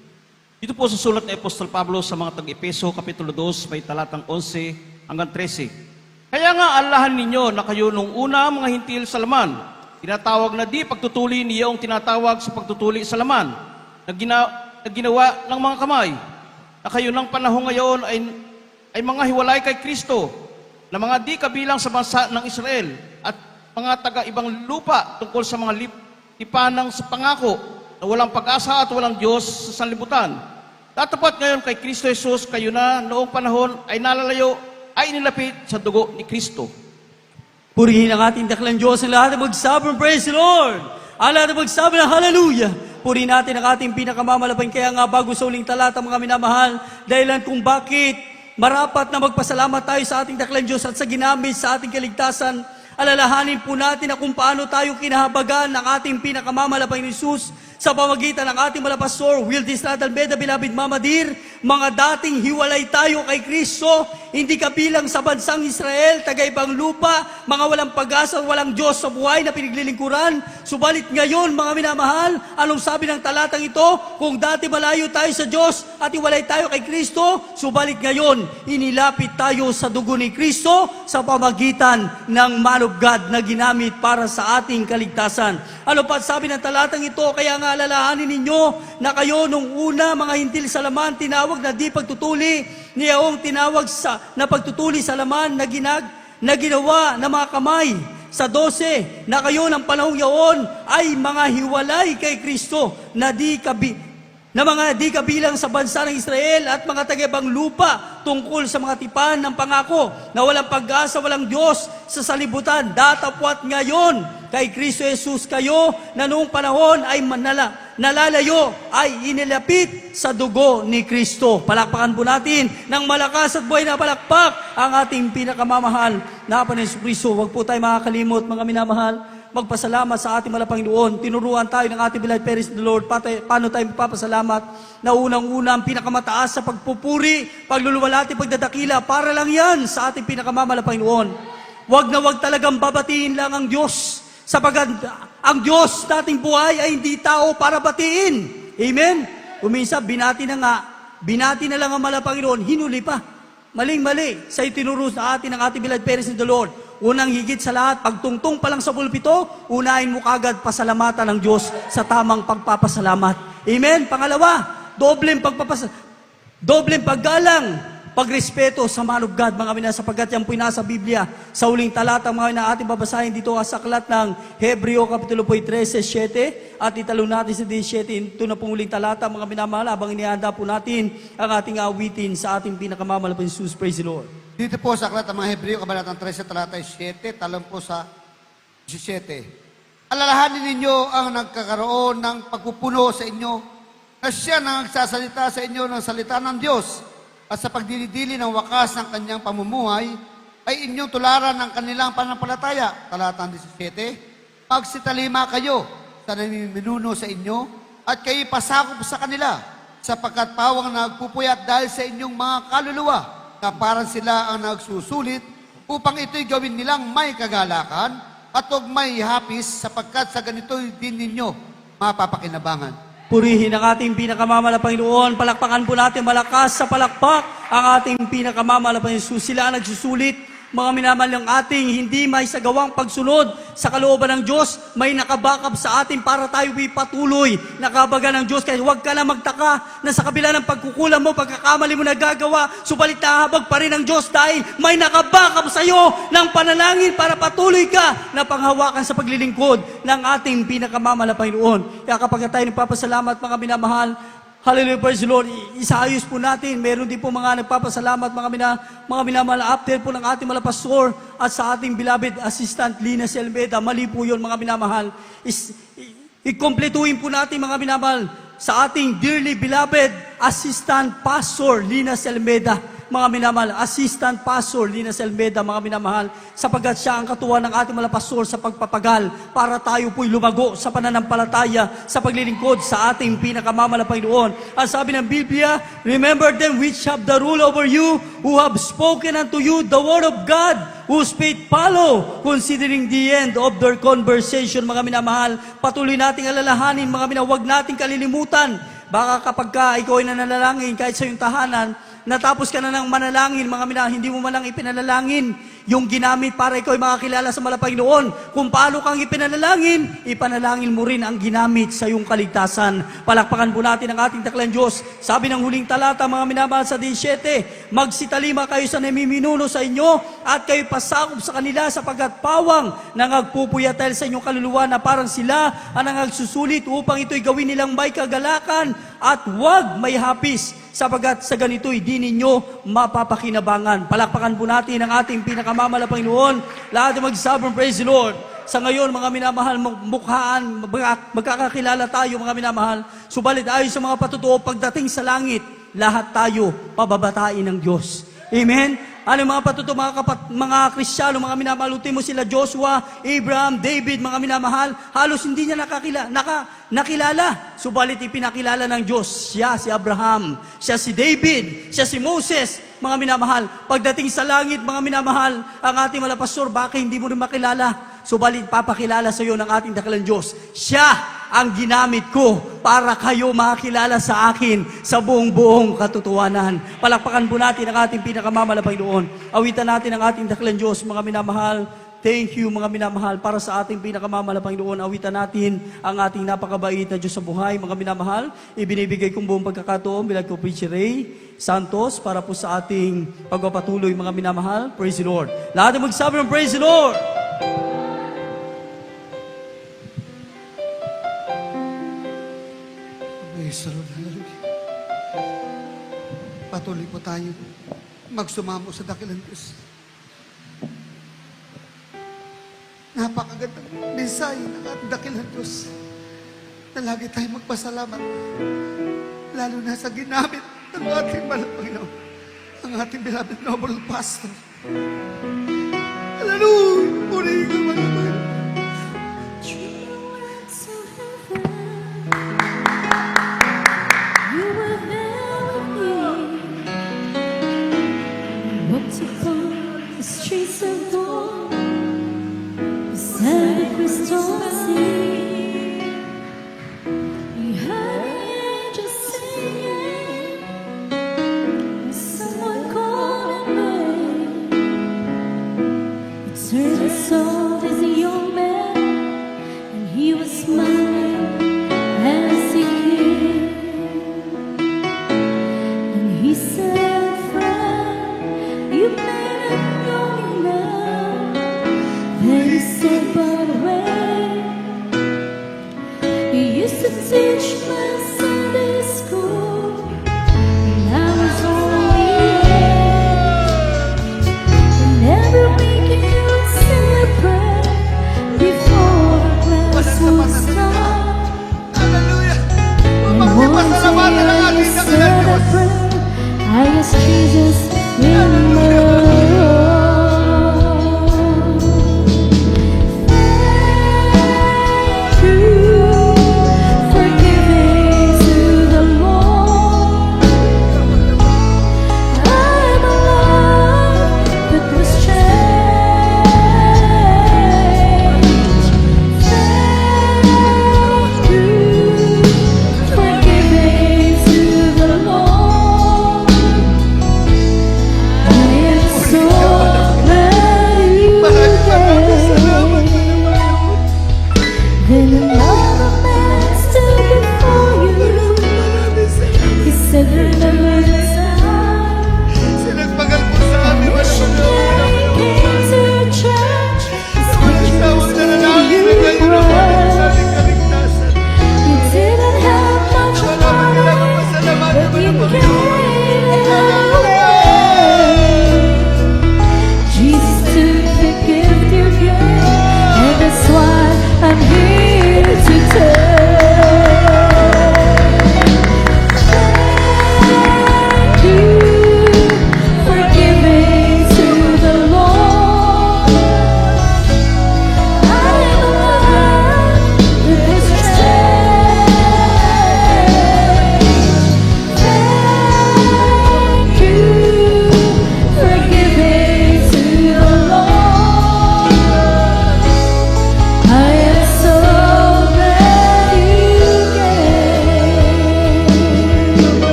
Dito po sa sulat ni Apostol Pablo sa mga tag-Epeso, Kapitulo 2, may talatang 11 hanggang 13. Kaya nga alahan ninyo na kayo nung una mga hintil sa laman, tinatawag na di pagtutuli niyong tinatawag sa pagtutuli sa laman, na ginawa ng mga kamay, na kayo ng panahon ngayon ay mga hiwalay kay Kristo, na mga di kabilang sa bansa ng Israel, at mga taga-ibang lupa tungkol sa mga lipanang sa pangako, na walang pag-asa at walang Diyos sa sanlibutan. Tatapat ngayon kay Kristo Jesus, kayo na noong panahon ay nalalayo, ay inilapit sa dugo ni Kristo. Purihin ang ating dakilang Diyos, ang lahat ng magsabi, praise the Lord! Ang lahat ng magsabi ng hallelujah! Purihin natin ang ating pinakamalapang. Kaya nga bago sa uling talata, mga minamahal, dahilan kung bakit marapat na magpasalamat tayo sa ating dakilang Diyos at sa ginamit sa ating kaligtasan, alalahanin po natin na kung paano tayo kinahabagan ng ating pinakamalapang Jesus sa pamagitan ng ating mga pastor, Will Disnat Almeida, beloved Mama Dear, mga dating hiwalay tayo kay Kristo, hindi kabilang sa bansang Israel, taga-ibang lupa, mga walang pag-asa, walang Diyos sa buhay na pinaglilingkuran. Subalit ngayon, mga minamahal, anong sabi ng talatang ito? Kung dati malayo tayo sa Diyos at hiwalay tayo kay Kristo, subalit ngayon, inilapit tayo sa dugo ni Kristo sa pamagitan ng man of God na ginamit para sa ating kaligtasan. Ano pa sabi ng talatang ito? Kaya nga alalahanin ninyo na kayo nung una, mga hintil sa laman, tinawag na di pagtutuli, niyaong tinawag na pagtutuli sa laman na ginawa ng mga kamay. Sa 12, na kayo ng panahong yaon ay mga hiwalay kay Kristo na na mga di kabilang sa bansa ng Israel at mga taga-ibang lupa tungkol sa mga tipan ng pangako na walang pag-asa, walang Diyos sa salibutan. Datapwat ngayon kay Kristo Jesus kayo na noong panahon ay nalalayo ay inilapit sa dugo ni Kristo. Palakpakan po natin ng malakas at buhay na palakpak ang ating pinakamamahal na Panginoon Kristo. Huwag po tayo makakalimot, mga minamahal, magpasalamat sa ating malapang Panginoon. Tinuruan tayo ng ating beloved parents the Lord. Paano tayo magpapasalamat? Na unang-una, ang pinakamataas sa pagpupuri, pagluluwalhati, pagdadakila, para lang yan sa ating pinakamamalaking Panginoon. Wag na wag talagang babatiin lang ang Diyos. Sapagat ang Diyos nating buhay ay hindi tao para batiin. Amen? Uminsan, binati na lang ang malapang Panginoon, hinuli pa. Maling-mali sa itinuro sa atin ng ating beloved parents in the Lord. Unang higit sa lahat, pagtungtong pa lang sa pulpito, unahin mo kagad pasalamatan ng Diyos sa tamang pagpapasalamat. Amen? Pangalawa, dobleng paggalang, pagrespeto sa man of God, mga mina, sapagkat yan po'y nasa Biblia. Sa uling talata, mga mina, ating babasahin dito sa aklat ng Hebreo, Kapitulo 13:7, at italong natin sa 17. Ito na pong uling talata, mga minamahal, habang inihanda po natin ang ating awitin sa ating pinakamalapit Jesus. Praise the Lord. Dito po sa aklat ng mga Hebreo, kabanatang 13, talata 7, talong po sa 17. Alalahanin ninyo ang nagkakaroon ng pagpupuno sa inyo, na siya nang nagsasalita sa inyo ng salita ng Diyos, at sa pagdilidili ng wakas ng kanyang pamumuhay, ay inyong tularan ng kanilang panampalataya. Talatang 17, magsitalima kayo sa namiminuno sa inyo, at kayo pasakop sa kanila, sapagkat pawang nagpupuyat dahil sa inyong mga kaluluwa, na parang sila ang nagsusulit upang ito'y gawin nilang may kagalakan at huwag may hapis sapagkat sa ganito'y din ninyo mapapakinabangan. Purihin ang ating pinakamamalaking Panginoon. Palakpakan po natin malakas sa palakpak ang ating pinakamamalaking Jesus. Sila ang nagsusulit, mga minamahal ng ating hindi may sagawang pagsunod sa kalooban ng Diyos, may nakabakap sa atin para tayo patuloy nakabaga ng Diyos. Kaya huwag ka na magtaka na sa kabila ng pagkukulang mo, pagkakamali mo nagagawa, subalit nahabag pa rin ng Diyos dahil may nakabakap sa iyo ng panalangin para patuloy ka na panghawakan sa paglilingkod ng ating pinakamamalaking Panginoon. Kaya kapag tayo nagpapasalamat, mga minamahal, hallelujah, praise the Lord. Isaayos po natin. Meron din po mga nagpapasalamat, mga minamahal, after po ng ating mga pastor at sa ating beloved assistant, Lina Selmeda. Mali po yun, mga minamahal. Ikompletuhin po natin, mga minamahal, sa ating dearly beloved assistant pastor, Lina Selmeda. Mga minamahal, assistant pastor, Lina Selmeda, mga minamahal, sapagkat siya ang katuwa ng ating mga pastor sa pagpapagal para tayo po'y lumago sa pananampalataya sa paglilingkod sa ating pinakamamalaking Panginoon. Ang sabi ng Biblia, remember them which have the rule over you, who have spoken unto you the word of God, whose faith follow, considering the end of their conversation. Mga minamahal, patuloy nating alalahanin, mga minamahal, huwag nating kalilimutan. Baka kapag ikaw ay nananalangin kahit sa iyong tahanan, natapos ka na ng manalangin, mga minamahal, hindi mo man lang ipinanalangin yung ginamit para ikaw ay makakilala sa malapang Panginoon. Kung paano kang ipinanalangin, ipanalangin mo rin ang ginamit sa iyong kaligtasan. Palakpakan po natin ang ating daklang Diyos. Sabi ng huling talata, mga minamahal, sa 17, magsitalima kayo sa namiminuno sa inyo at kayo pasakop sa kanila sapagkat pawang nangagpupuyat dahil sa inyong kaluluwa na parang sila ang nangagsusulit upang ito'y gawin nilang may kagalakan at huwag may hapis sapagkat sa ganito'y di ninyo mapapakinabangan. Palakpakan po natin ang ating pinakamamalaking Panginoon. Lahat ay magsabong praise the Lord. Sa ngayon, mga minamahal, magkakakilala tayo, mga minamahal. Subalit ayon sa mga patutuo, pagdating sa langit, lahat tayo pababatain ng Diyos. Amen? Ano mga patutuo, mga Kristiyano, mga minamahal, mo sila Joshua, Abraham, David, mga minamahal, halos hindi niya nakilala. Subalit ipinakilala ng Diyos. Siya si Abraham, siya si David, siya si Moses, mga minamahal. Pagdating sa langit, mga minamahal, ang ating mga pastor, baka hindi mo rin makilala. Subalit papakilala sa iyo ng ating dakilang Diyos. Siya ang ginamit ko para kayo makakilala sa akin sa buong katotohanan. Palakpakan po natin ang ating pinakamamalaking Panginoon. Awitan natin ang ating dakilang Diyos, mga minamahal. Thank you, mga minamahal, para sa ating pinakamamalaking Panginoon. Awitan natin ang ating napakabait na Diyos sa buhay, mga minamahal. Ibinibigay kong buong pagkakataon bilang ko Preacher Ray Santos para po sa ating pagpapatuloy, mga minamahal. Praise the Lord. Lahat ay magsabi ng praise the Lord. Praise the Lord. magsumamo sa dakilang Diyos. Napakagandang mensahe ng ating dakilang Diyos na lagi tayong magpasalamat, lalo na sa ginamit ng ating mahal na Panginoon, ang ating beloved noble pastor. Hallelujah! Purihin ka, mahal na Panginoon. You were there with me. Walked upon the streets of gold beside the crystal sea. You heard the angels singing, and someone called my name. You turned and saw this young man, and he was smiling as he came. And he said, friend, you may not know me now. Then he said, by the way,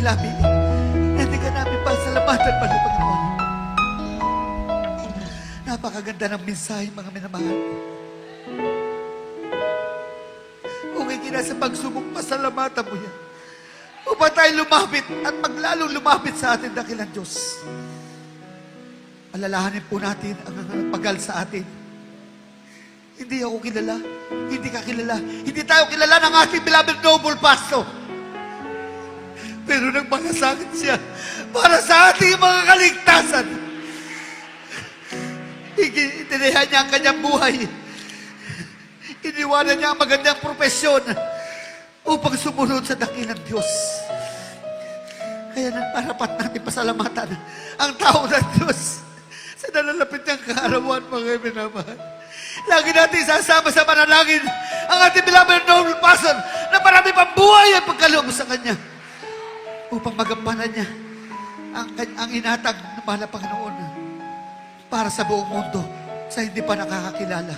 labi-labi. Hindi ka namin pasalamatan, mahal na Panginoon. Napakaganda ng mensahe, mga minamahal. Kung hindi na sa pagsubok, pasalamatan mo yan. Upang tayo lumapit at maglalong lumapit sa atin, dakilang Diyos. Alalahanin po natin ang pagal sa atin. Hindi ako kilala. Hindi ka kilala. Hindi tayo kilala ng ating beloved noble pastor. Pero nagmalasakit siya para sa ating mga kaligtasan. Itinihan niya ang kanyang buhay. Iniwanan niya ang magandang profesyon upang sumunod sa dakilang Diyos. Kaya narapat natin pasalamatan ang tao ng Diyos sa nalalapit niyang kaarawan, mga minamahal. Lagi natin isasama sa panalangin ang ating beloved noble pastor na marami pang buhay ang pagkaloob sa kanya upang magampanan niya ang inatag ng mahal na Panginoon para sa buong mundo sa hindi pa nakakakilala.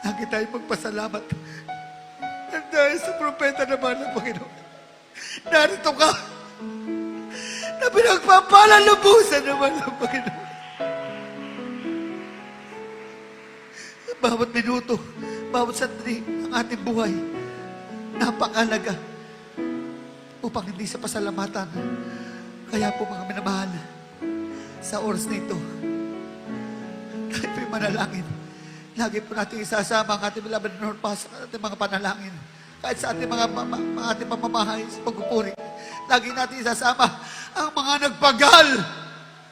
Lagi tayo magpasalamat dahil sa propeta na mahal na Panginoon. Narito ka na pinagpapalalubusan ng mahal na Panginoon. Bawat minuto, bawat sandali ng ating buhay, napakalaga upang hindi sa pasalamatan. Kaya po mga minamahal, sa oras na ito, tayo po'y manalangin. Lagi po natin isasama ang ating beloved Lord Pastor sa ating mga panalangin. Kahit sa ating mga ating pamamahay sa pagpupuri, lagi natin isasama ang mga nagpagal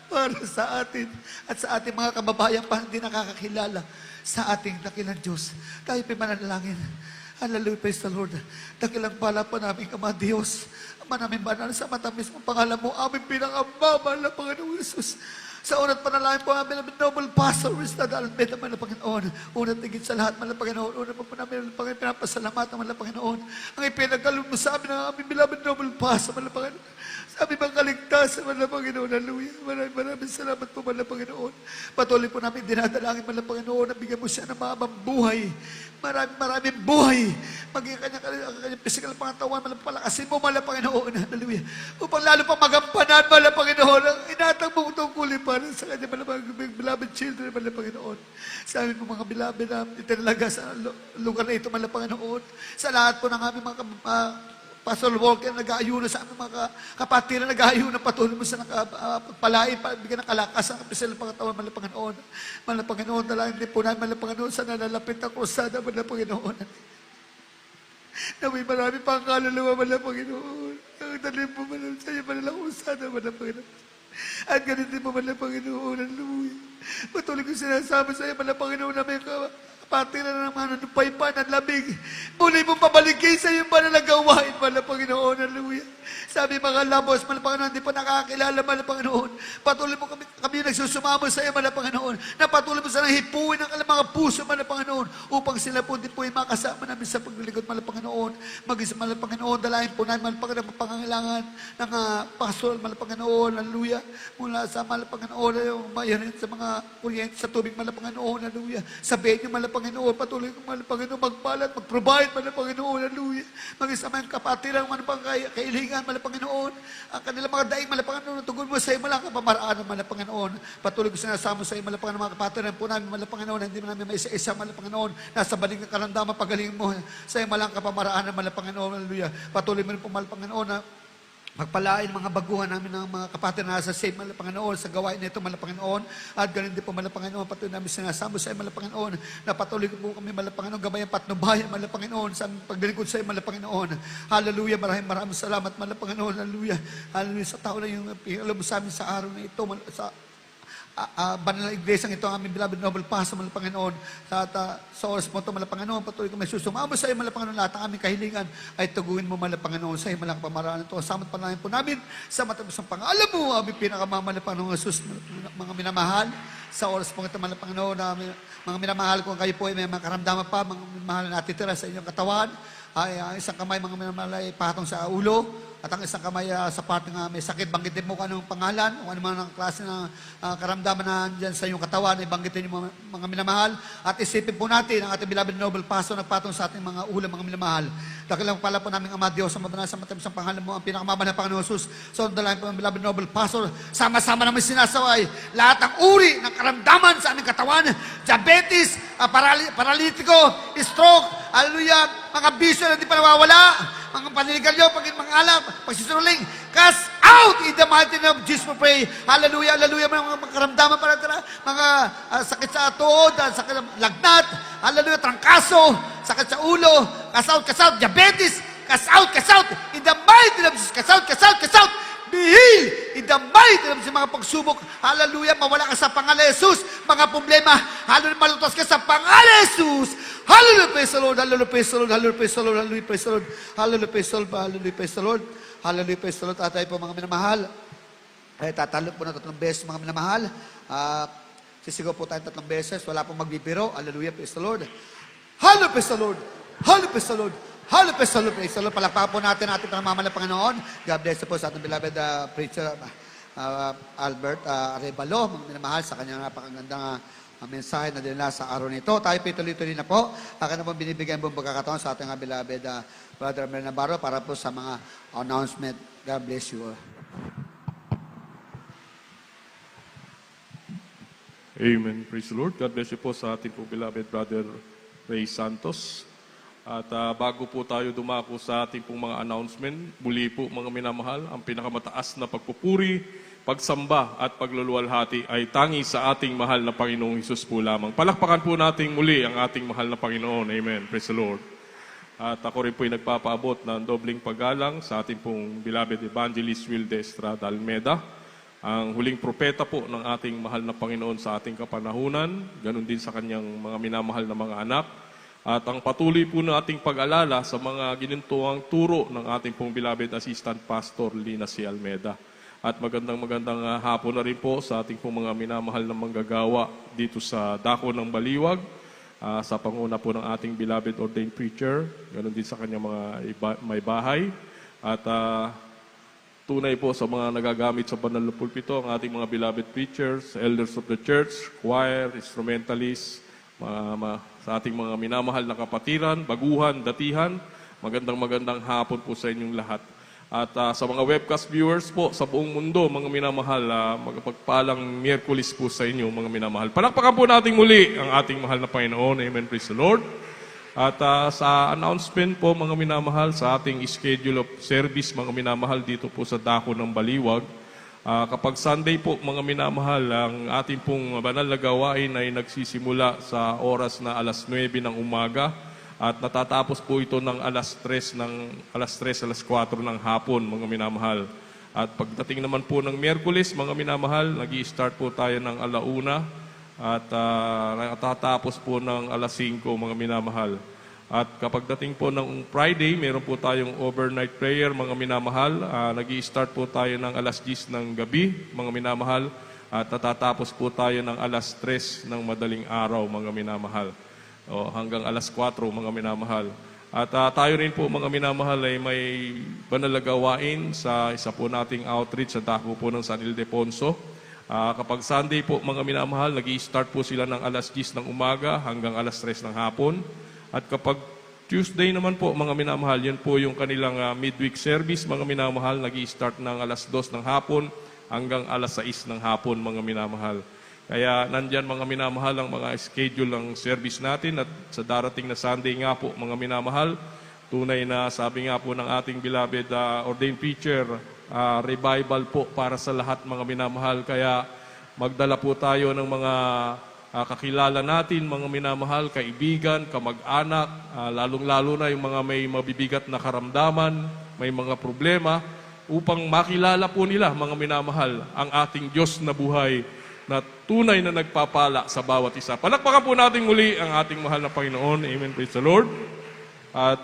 para sa atin at sa ating mga kababayan pa hindi nakakakilala sa ating dakilang Diyos. Tayo po'y manalangin. Hallelujah, praise the Lord. Dakilang pala po namin, Ama Diyos, Ama namin banal sa matamis mong pangalan mo, aming pinakababal na Panginoong Jesus. Sa unat panalangin po namin, noble pastor, Rista Dalbet, naman na Panginoon. Unat tigit sa lahat, man na Panginoon. Unat po namin, Panginoon, pinapasalamatan, man na Panginoon. Ang ipinagkalun mo sa amin ng aming beloved noble pastor, man na Panginoon. Sa aming mga kaligtasan, man na Panginoon. Hallelujah. Maraming salamat po, man na Panginoon. Patuloy po namin dinadalangin, man na Panginoon, na bigyan mo siya ng mahabang buhay. Maraming buhay. Maging kanyang physical pangatawan, man na palakasin mo, man na Panginoon. Hallelujah. Upang lalo pang magampanan, man na Panginoon, ang inatang mong tungkulin para sa kanya, man na mga beloved children, man na Panginoon. Sa amin po mga beloved na itinalaga sa lugar na ito, man na Panginoon. Sa lahat po ng aming mga Pastor Walker, nag-aayuno sa aming mga kapatiran, nag-aayuno, patuloy mo sa pagpalain, bigyan ng kalakasan, ang pisel ng pangatawan, man na Panginoon. Man na Panginoon, dalangin din po namin, man na Panginoon, sa nalalapit na krusada, man na Panginoon. Naway marami pang kaluluwa, man na Panginoon. Ang dalim po, man na sa iyo, man na krusada, man na Panginoon. At ganun din po, man na Panginoon, hallelujah. Patuloy ko sinasama sa iyo, man na Panginoon, na may kapatiran na naman, ng paypa, ng labig. Muli mong pabalikin sa iyo, man na nagawain, man na Panginoon, hallelujah. Sabi mga labos, man na Panginoon, hindi pa nakakakilala, man na Panginoon. Patuloy mo kami nagsusumamo sa iyo, man na Panginoon. Na patuloy mo sa hipuin ng mga puso, man na Panginoon, upang sila po din po ay makasama namin sa paglilingkod, man na Panginoon. Mag-isa, man na Panginoon, dalahin po namin, man na Panginoon, pangangailangan ng pastoral, man na Panginoon, hallelujah. Mula sa, man na Panginoon, yung bayarin sa mga kuryente, sa tubig, man na Panginoon, hallelujah. Sa venue, man na Panginoon, patuloy ko, man na Panginoon, magpalat, mag-provide, man na Panginoon, hallelujah. Mag-isa, man kapatiran, man na kailingan, man na Panginoon, ang kanilang mga daing, man na Panginoon, tugon mo sa iyo, malang kapamaraan, man na Panginoon. Patuloy ko sinasama sa iyo, man na Panginoon, mga kapatiran po namin, man na Panginoon, hindi namin may isa-isa, man na Panginoon, nasa baling ng karamdaman, pagaling mo, sa iyo, malang kapamaraan, man na Panginoon, hallelujah. Patuloy mo rin po, man na Panginoon, na magpalain mga baguhan namin ng mga kapatid na nasa save, man na Panginoon, sa gawain nito, man na Panginoon. At ganun din po, man na Panginoon, patuloy namin sinasama sa iyo, man na Panginoon, na patuloy ko po kami, man na Panginoon, gabayan patnubayan, man na Panginoon, sa paglilingkod sa iyo, man na Panginoon. Hallelujah, maraming salamat, man na Panginoon, hallelujah. Hallelujah, sa tao na yung alam mo sa amin sa araw na ito, sa banal na iglesyang ito, ang aming beloved noble pastor, man na Panginoon. Sa oras mo ito, man na Panginoon, patuloy ko may susumamo sa iyo, man na Panginoon, lahat ang aming kahilingan ay tuguin mo, man na Panginoon, sa iyo, man na kapamaraan ito. Samot panalangin po namin sa matamis ng pangalan mo, aming pinakamama na Panginoon Jesus, mga minamahal. Sa oras po ito, man na Panginoon, mga minamahal ko, kayo po ay may mga karamdaman pa, mga minamahal na natitira sa inyong katawan, ay isang kamay, mga minamahal ay patong sa ulo, At ang isang kamay sa parte nga may sakit, banggitin mo kung anong pangalan, kung ano man ang klase ng karamdaman na dyan sa iyong katawan, ay banggitin niyo mga minamahal. At isipin po natin ang ating beloved noble pastor nagpatong sa ating mga ulam, mga minamahal. Dahil lang pala po namin Ama Diyos, ang mabanal sa matamis ang pangalan mo, ang pinakamamahal na Panginoon Jesus. So, dalangin po ang beloved noble pastor, sama-sama namin sinasaway lahat ng uri ng karamdaman sa aming katawan, diabetes, paralitiko, stroke, hallelujah, mga bisyo na di pa nawawala, mga paninigalyo, mga alap, pagsisuruling, cast out in the mighty name of Jesus we pray. Hallelujah, hallelujah, mga karamdaman para mga sakit sa tuhod, sakit sa lagnat, hallelujah, trangkaso, sakit sa ulo, cast out, diabetes, cast out, in the mighty name of Jesus, cast out, be healed in the mighty name of Jesus, mga pagsubok, hallelujah, mawala ka sa pangalan Jesus, mga problema, hallelujah, malutas ka sa pangalan Jesus. Hallelujah, praise the Lord, hallelujah, praise the Lord, hallelujah, praise the Lord, hallelujah, praise the Lord, hallelujah, praise the Lord, hallelujah, praise the Lord, hallelujah, praise the Lord. At tayo po mga minamahal, ay tatalog po na 3 beses mga minamahal. Sisigaw po tayo 3 beses, wala pong magbibiro. Hallelujah, praise the Lord. Hallelujah, praise the Lord, hallelujah, praise the Lord, hallelujah, praise the Lord, praise the Lord. Palakpakan po natin ating pangmamahal na Panginoon. God bless po sa ating beloved preacher, Albert Arevalo, mga minamahal, sa kanyang napakagandang ang mensahe na dinala sa araw nito. Tayo pituloy-tuloy na po. Akin na po binibigyan po pagkakataon sa ating beloved Brother Mel Navarro para po sa mga announcement. God bless you all. Amen. Praise the Lord. God bless you po sa ating po beloved Brother Ray Santos. At bago po tayo dumako sa ating pong mga announcement, muli po mga minamahal, ang pinakamataas na pagpupuri, pagsamba at pagluluwalhati ay tangi sa ating mahal na Panginoong Hesus po lamang. Palakpakan po natin muli ang ating mahal na Panginoon. Amen. Praise the Lord. At ako rin po ay nagpapaabot ng dobling paggalang sa ating pong beloved Evangelist Wilde Estrada Almeda, ang huling propeta po ng ating mahal na Panginoon sa ating kapanahunan, ganun din sa kanyang mga minamahal na mga anak. At ang patuloy po na ating pag-alala sa mga ginintuang turo ng ating pong beloved Assistant Pastor Lina C. Almeda. At magandang hapon na rin po sa ating pong mga minamahal na manggagawa dito sa Dako ng Baliwag, sa panguna po ng ating beloved ordained preacher, ganoon din sa kanyang mga may bahay. At tunay po sa mga nagagamit sa banal na pulpito, ang ating mga beloved preachers, elders of the church, choir, instrumentalists, sa ating mga minamahal na kapatiran, baguhan, datihan, magandang hapon po sa inyong lahat. At sa mga webcast viewers po sa buong mundo, mga minamahal, magpagpalang Miyerkules po sa inyo, mga minamahal. Palakpakan po natin muli ang ating mahal na Panginoon. Amen. Praise the Lord. At sa announcement po, mga minamahal, sa ating schedule of service, mga minamahal, dito po sa Dako ng Baliwag, kapag Sunday po, mga minamahal, ang ating pong banal na gawain ay nagsisimula sa oras na 9:00 ng umaga. At natatapos po ito ng alas 3, alas 4 ng hapon, mga minamahal. At pagdating naman po ng Miyerkules, mga minamahal, nag-i-start po tayo ng 1:00 at natatapos po ng alas 5, mga minamahal. At kapag dating po ng Friday, meron po tayong overnight prayer, mga minamahal. Nag-i-start po tayo ng alas 10 ng gabi, mga minamahal. At natatapos po tayo ng alas 3 ng madaling araw, mga minamahal. Hanggang alas 4, mga minamahal. At tayo rin po, mga minamahal, ay may banal na gawain sa isa po nating outreach sa Dako po ng San Ildefonso. Kapag Sunday po, mga minamahal, nag-i-start po sila ng alas 10 ng umaga hanggang alas 3 ng hapon. At kapag Tuesday naman po, mga minamahal, yan po yung kanilang midweek service, mga minamahal, nag-i-start ng alas 2 ng hapon hanggang alas 6 ng hapon, mga minamahal. Kaya nandyan, mga minamahal, ang mga schedule ng service natin. At sa darating na Sunday nga po, mga minamahal, tunay na sabi nga po ng ating beloved ordained preacher, revival po para sa lahat, mga minamahal. Kaya magdala po tayo ng mga kakilala natin, mga minamahal, kaibigan, kamag-anak, lalong-lalo na yung mga may mabibigat na karamdaman, may mga problema, upang makilala po nila, mga minamahal, ang ating Diyos na buhay, na tunay na nagpapala sa bawat isa. Palakpakan po natin muli ang ating mahal na Panginoon. Amen. Praise the Lord. At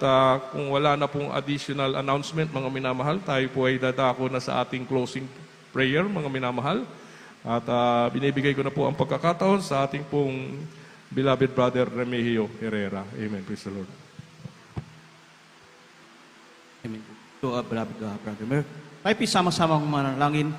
kung wala na pong additional announcement, mga minamahal, tayo po ay dadako na sa ating closing prayer, mga minamahal. At binibigay ko na po ang pagkakataon sa ating pong beloved brother Remigio Herrera. Amen. Praise the Lord. Amen. to beloved Brother Mer. Tayo sama-samang manalangin,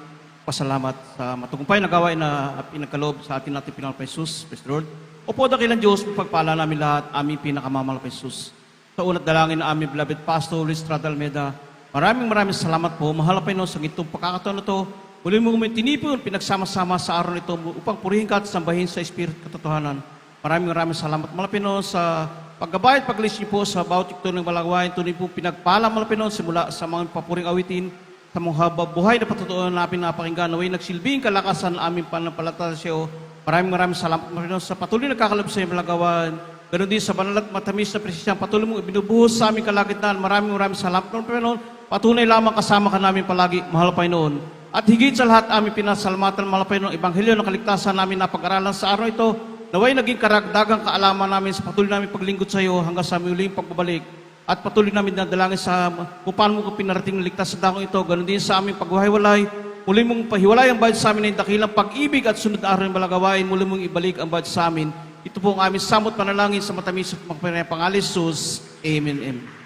pasalamat sa matugumpay na gawain na pinagkaloob sa ating Panginoon Jesus, praise the Lord. Opo, dakilang Diyos, pagpala namin lahat, aming pinakamamahal na Jesus. Sa unat dalangin na aming beloved Pastor Luis Almeida, maraming salamat po. Mahal na Panginoon sa itong pagkakataon na ito. Muli mo kami tinipon, pinagsama-sama sa araw nito upang purihin ka at sambahin sa Espiritu katotohanan. Maraming salamat, mahal na Panginoon, sa paggabay at pag-list niyo po sa bawat ito ng malagawain. Tunay po pinagpala, mahal na Panginoon, simula sa mga papuring awitin, sa mga buhay na patutuan namin napakinggan, naway nagsilbing kalakasan na aming panampalataya sa iyo. Maraming salamat, mahal na Panginoon, sa patuloy na kakalab sa iyong malagawain. Ganon din sa banal at matamis na presensya, patuloy mong ibinubuhos sa aming kalagitnaan. Maraming salamat, Panginoon. Patunay lamang kasama ka namin palagi, mahal na Panginoon. At higit sa lahat, aming pinasalamatan, mahal na Panginoon, Ebanghelyo ng kaligtasan namin napag-aralan sa araw ito. Naway naging karagdagang kaalaman namin sa patuloy namin paglingkod sa iyo hanggang sa aming uling pagbabalik. At patuloy namin nadalangin sa kung paano mo pinarating ligtas sa dako ito. Ganon din sa aming paghiwalay. Muli mong pahiwalay ang bayad sa amin ng dakilang pag-ibig at sunod araw ng malagawain. Muli mong ibalik ang bayad sa amin. Ito po ang aming samot panalangin sa matamis at magpangyayang pangalan ni Jesus. Amen.